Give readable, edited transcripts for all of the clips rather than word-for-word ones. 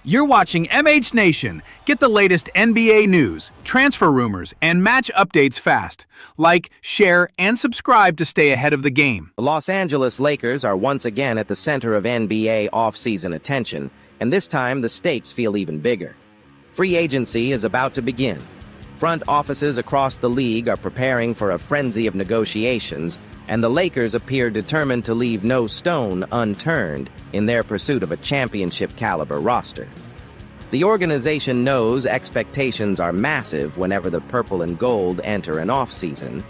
You're watching MH Nation. Get the latest NBA news, transfer rumors, and match updates fast. Like, share, and subscribe to stay ahead of the game. The Los Angeles Lakers are once again at the center of NBA off-season attention, and this time the stakes feel even bigger. Free agency is about to begin. Front offices across the league are preparing for a frenzy of negotiations, and the Lakers appear determined to leave no stone unturned in their pursuit of a championship-caliber roster. The organization knows expectations are massive whenever the purple and gold enter an off-season,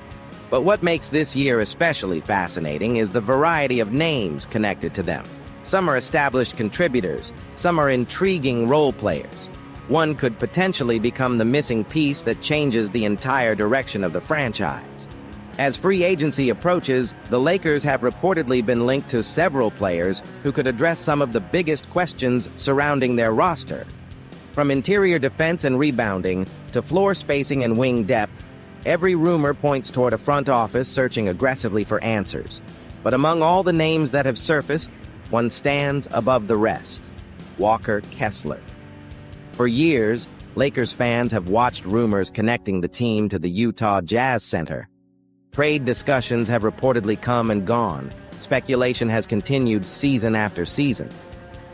but what makes this year especially fascinating is the variety of names connected to them. Some are established contributors, some are intriguing role players. One could potentially become the missing piece that changes the entire direction of the franchise. As free agency approaches, the Lakers have reportedly been linked to several players who could address some of the biggest questions surrounding their roster. From interior defense and rebounding to floor spacing and wing depth, every rumor points toward a front office searching aggressively for answers. But among all the names that have surfaced, one stands above the rest: Walker Kessler. For years, Lakers fans have watched rumors connecting the team to the Utah Jazz center. Trade discussions have reportedly come and gone. Speculation has continued season after season.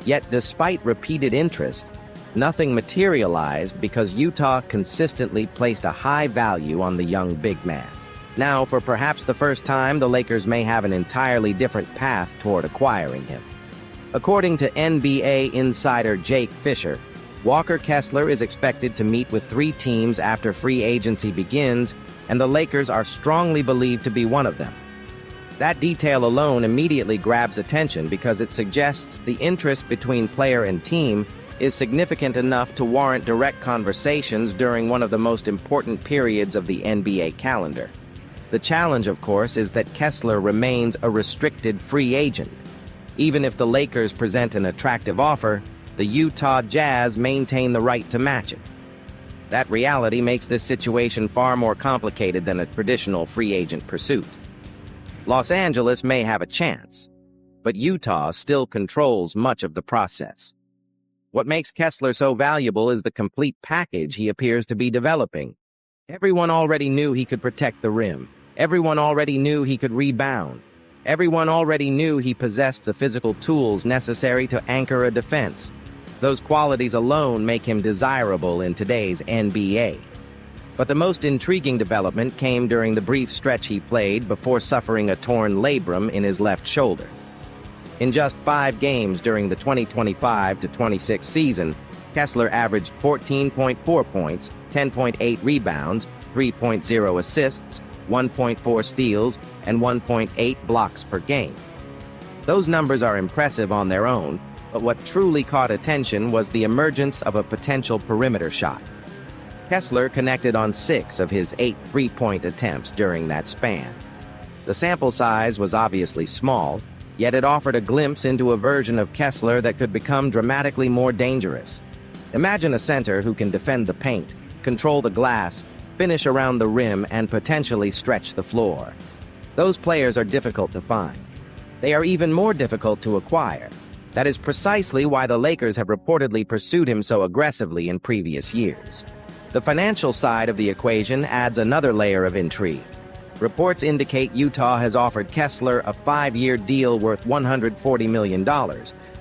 Yet despite repeated interest, nothing materialized because Utah consistently placed a high value on the young big man. Now, for perhaps the first time, the Lakers may have an entirely different path toward acquiring him. According to NBA insider Jake Fisher, Walker Kessler is expected to meet with 3 teams after free agency begins, and the Lakers are strongly believed to be one of them. That detail alone immediately grabs attention because it suggests the interest between player and team is significant enough to warrant direct conversations during one of the most important periods of the NBA calendar. The challenge, of course, is that Kessler remains a restricted free agent. Even if the Lakers present an attractive offer, the Utah Jazz maintain the right to match it. That reality makes this situation far more complicated than a traditional free agent pursuit. Los Angeles may have a chance, but Utah still controls much of the process. What makes Kessler so valuable is the complete package he appears to be developing. Everyone already knew he could protect the rim. Everyone already knew he could rebound. Everyone already knew he possessed the physical tools necessary to anchor a defense. Those qualities alone make him desirable in today's NBA. But the most intriguing development came during the brief stretch he played before suffering a torn labrum in his left shoulder. In just 5 games during the 2025-26 season, Kessler averaged 14.4 points, 10.8 rebounds, 3.0 assists, 1.4 steals, and 1.8 blocks per game. Those numbers are impressive on their own, but what truly caught attention was the emergence of a potential perimeter shot. Kessler connected on 6 of his 8 three-point attempts during that span. The sample size was obviously small, yet it offered a glimpse into a version of Kessler that could become dramatically more dangerous. Imagine a center who can defend the paint, control the glass, finish around the rim, and potentially stretch the floor. Those players are difficult to find. They are even more difficult to acquire. That is precisely why the Lakers have reportedly pursued him so aggressively in previous years. The financial side of the equation adds another layer of intrigue. Reports indicate Utah has offered Kessler a 5-year deal worth $140 million,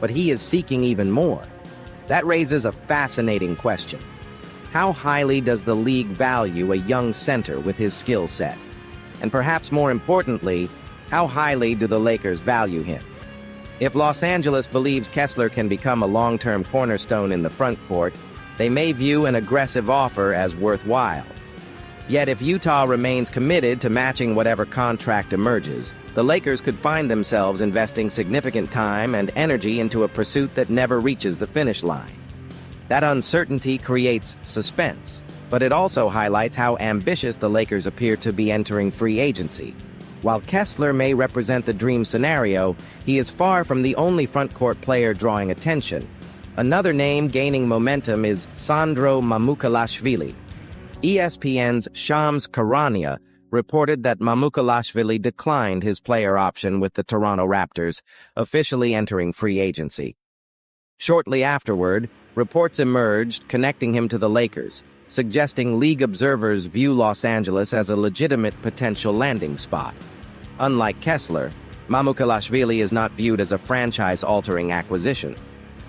but he is seeking even more. That raises a fascinating question. How highly does the league value a young center with his skill set? And perhaps more importantly, how highly do the Lakers value him? If Los Angeles believes Kessler can become a long-term cornerstone in the front court, they may view an aggressive offer as worthwhile. Yet if Utah remains committed to matching whatever contract emerges, the Lakers could find themselves investing significant time and energy into a pursuit that never reaches the finish line. That uncertainty creates suspense, but it also highlights how ambitious the Lakers appear to be entering free agency. While Kessler may represent the dream scenario, he is far from the only front-court player drawing attention. Another name gaining momentum is Sandro Mamukelashvili. ESPN's Shams Charania reported that Mamukelashvili declined his player option with the Toronto Raptors, officially entering free agency. Shortly afterward, Reports emerged connecting him to the Lakers, suggesting league observers view Los Angeles as a legitimate potential landing spot. Unlike Kessler, Mamukelashvili is not viewed as a franchise-altering acquisition.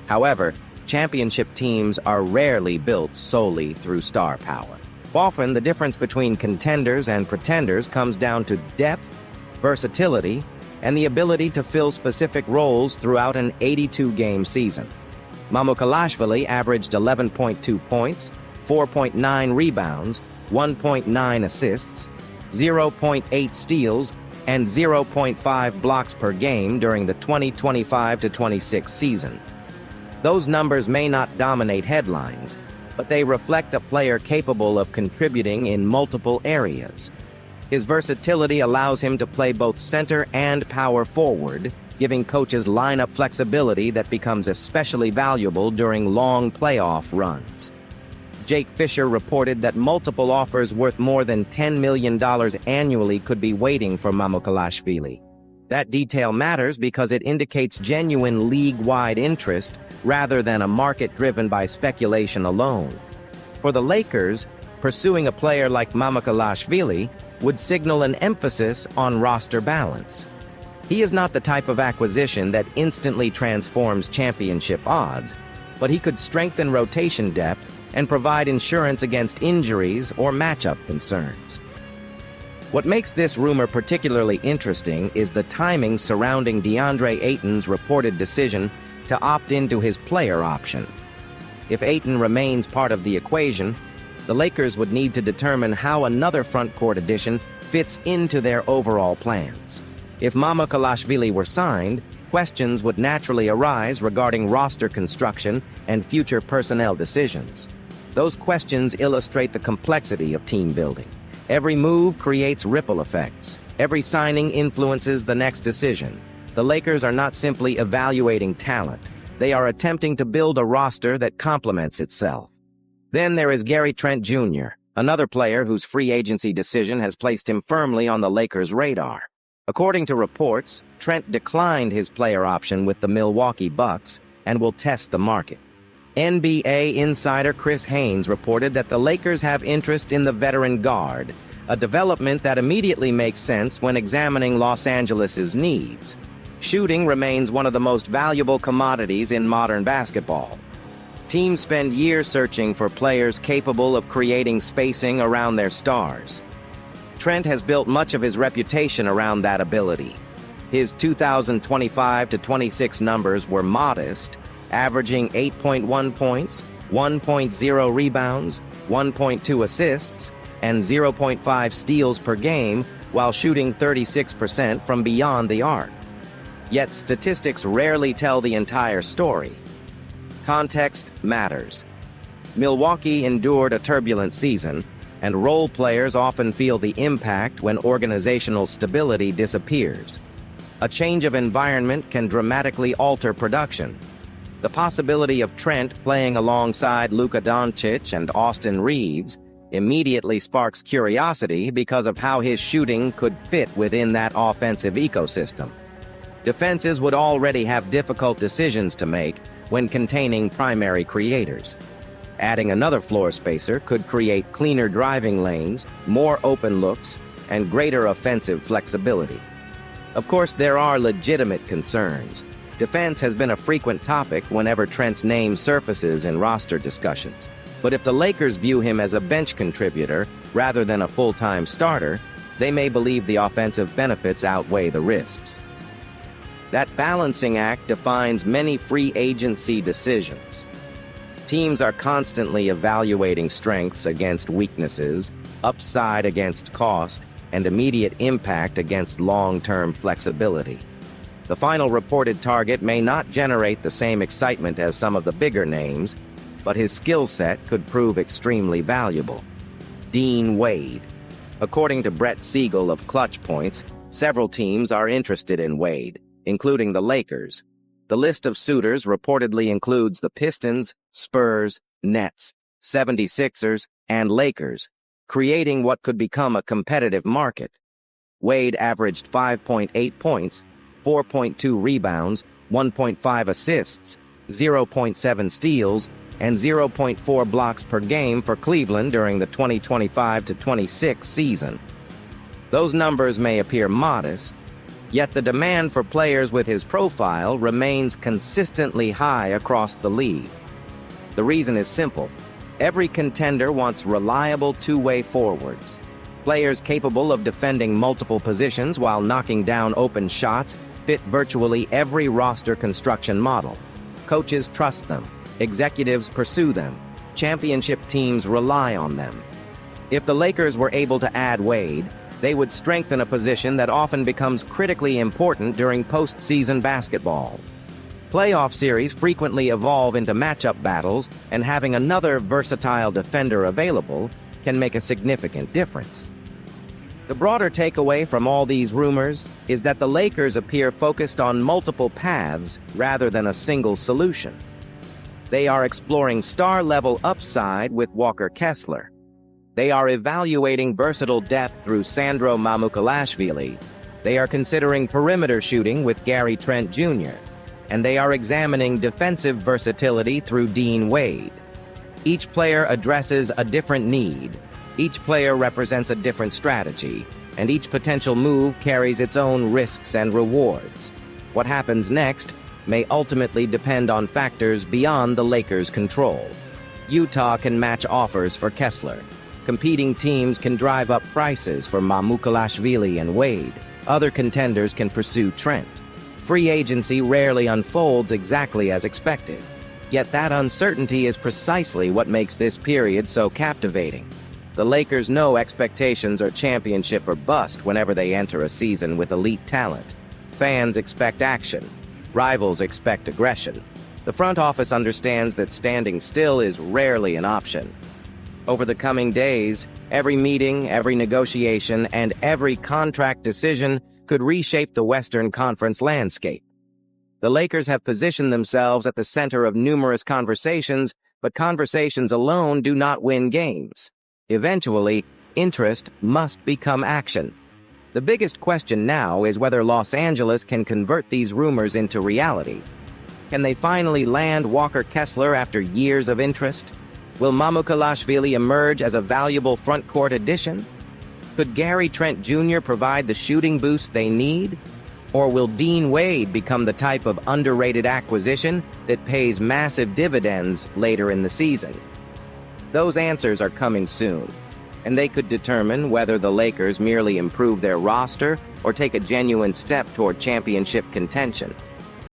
However, championship teams are rarely built solely through star power. Often, the difference between contenders and pretenders comes down to depth, versatility, and the ability to fill specific roles throughout an 82-game season. Mamukelashvili averaged 11.2 points, 4.9 rebounds, 1.9 assists, 0.8 steals, and 0.5 blocks per game during the 2025-26 season. Those numbers may not dominate headlines, but they reflect a player capable of contributing in multiple areas. His versatility allows him to play both center and power forward, giving coaches lineup flexibility that becomes especially valuable during long playoff runs. Jake Fisher reported that multiple offers worth more than $10 million annually could be waiting for Mamukelashvili. That detail matters because it indicates genuine league-wide interest rather than a market driven by speculation alone. For the Lakers, pursuing a player like Mamukelashvili would signal an emphasis on roster balance. He is not the type of acquisition that instantly transforms championship odds, but he could strengthen rotation depth and provide insurance against injuries or matchup concerns. What makes this rumor particularly interesting is the timing surrounding DeAndre Ayton's reported decision to opt into his player option. If Ayton remains part of the equation, the Lakers would need to determine how another front-court addition fits into their overall plans. If Mamukelashvili were signed, questions would naturally arise regarding roster construction and future personnel decisions. Those questions illustrate the complexity of team building. Every move creates ripple effects. Every signing influences the next decision. The Lakers are not simply evaluating talent. They are attempting to build a roster that complements itself. Then there is Gary Trent Jr., another player whose free agency decision has placed him firmly on the Lakers' radar. According to reports, Trent declined his player option with the Milwaukee Bucks and will test the market. NBA insider Chris Haynes reported that the Lakers have interest in the veteran guard, a development that immediately makes sense when examining Los Angeles' needs. Shooting remains one of the most valuable commodities in modern basketball. Teams spend years searching for players capable of creating spacing around their stars. Trent has built much of his reputation around that ability. His 2025-26 numbers were modest, averaging 8.1 points, 1.0 rebounds, 1.2 assists, and 0.5 steals per game while shooting 36% from beyond the arc. Yet statistics rarely tell the entire story. Context matters. Milwaukee endured a turbulent season, and role players often feel the impact when organizational stability disappears. A change of environment can dramatically alter production. The possibility of Trent playing alongside Luka Doncic and Austin Reeves immediately sparks curiosity because of how his shooting could fit within that offensive ecosystem. Defenses would already have difficult decisions to make when containing primary creators. Adding another floor spacer could create cleaner driving lanes, more open looks, and greater offensive flexibility. Of course, there are legitimate concerns. Defense has been a frequent topic whenever Trent's name surfaces in roster discussions. But if the Lakers view him as a bench contributor rather than a full-time starter, they may believe the offensive benefits outweigh the risks. That balancing act defines many free agency decisions. Teams are constantly evaluating strengths against weaknesses, upside against cost, and immediate impact against long-term flexibility. The final reported target may not generate the same excitement as some of the bigger names, but his skill set could prove extremely valuable. Dean Wade. According to Brett Siegel of Clutch Points, several teams are interested in Wade, including the Lakers. The list of suitors reportedly includes the Pistons, Spurs, Nets, 76ers, and Lakers, creating what could become a competitive market. Wade averaged 5.8 points, 4.2 rebounds, 1.5 assists, 0.7 steals, and 0.4 blocks per game for Cleveland during the 2025-26 season. Those numbers may appear modest, yet the demand for players with his profile remains consistently high across the league. The reason is simple. Every contender wants reliable two-way forwards. Players capable of defending multiple positions while knocking down open shots fit virtually every roster construction model. Coaches trust them. Executives pursue them. Championship teams rely on them. If the Lakers were able to add Wade, they would strengthen a position that often becomes critically important during postseason basketball. Playoff series frequently evolve into matchup battles, and having another versatile defender available can make a significant difference. The broader takeaway from all these rumors is that the Lakers appear focused on multiple paths rather than a single solution. They are exploring star-level upside with Walker Kessler. They are evaluating versatile depth through Sandro Mamukelashvili. They are considering perimeter shooting with Gary Trent Jr. And they are examining defensive versatility through Dean Wade. Each player addresses a different need. Each player represents a different strategy, and each potential move carries its own risks and rewards. What happens next may ultimately depend on factors beyond the Lakers' control. Utah can match offers for Kessler. Competing teams can drive up prices for Mamukelashvili and Wade. Other contenders can pursue Trent. Free agency rarely unfolds exactly as expected. Yet that uncertainty is precisely what makes this period so captivating. The Lakers know expectations are championship or bust whenever they enter a season with elite talent. Fans expect action. Rivals expect aggression. The front office understands that standing still is rarely an option. Over the coming days, every meeting, every negotiation, and every contract decision could reshape the Western Conference landscape. The Lakers have positioned themselves at the center of numerous conversations, but conversations alone do not win games. Eventually, interest must become action. The biggest question now is whether Los Angeles can convert these rumors into reality. Can they finally land Walker Kessler after years of interest? Will Mamukelashvili emerge as a valuable front-court addition? Could Gary Trent Jr. provide the shooting boost they need? Or will Dean Wade become the type of underrated acquisition that pays massive dividends later in the season? Those answers are coming soon, and they could determine whether the Lakers merely improve their roster or take a genuine step toward championship contention.